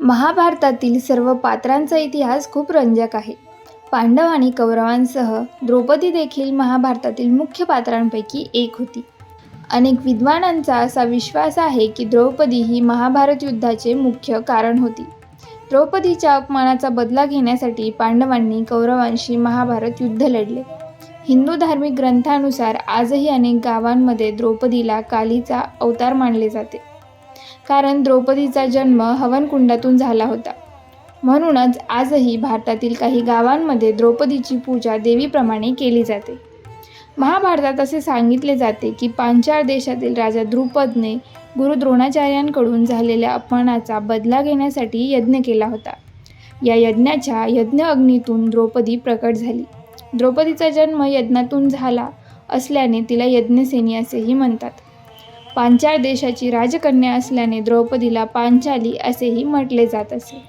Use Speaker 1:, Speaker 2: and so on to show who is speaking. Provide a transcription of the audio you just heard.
Speaker 1: महाभारतातील सर्व पात्रांचा इतिहास खूप रंजक आहे. पांडव आणि कौरवांसह द्रौपदी देखील महाभारतातील मुख्य पात्रांपैकी एक होती. अनेक विद्वानांचा असा विश्वास आहे की द्रौपदी ही महाभारत युद्धाचे मुख्य कारण होती. द्रौपदीच्या अपमानाचा बदला घेण्यासाठी पांडवांनी कौरवांशी महाभारत युद्ध लढले. हिंदू धार्मिक ग्रंथानुसार आजही अनेक गावांमध्ये द्रौपदीला कालीचा अवतार मानले जाते, कारण द्रौपदीचा जन्म हवनकुंडातून झाला होता. म्हणूनच आजही भारतातील काही गावांमध्ये द्रौपदीची पूजा देवीप्रमाणे केली जाते. महाभारतात असे सांगितले जाते की पांचाळ देशातील राजा द्रुपदने गुरु द्रोणाचार्यांकडून झालेल्या अपमानाचा बदला घेण्यासाठी यज्ञ केला होता. या यज्ञाच्या यज्ञ अग्नीतून द्रौपदी प्रकट झाली. द्रौपदीचा जन्म यज्ञातून झाला असल्याने तिला यज्ञसेनी असेही म्हणतात. पांचाळ देशाची राजकन्या असल्याने द्रौपदीला पांचाली असेही म्हटले जात असे.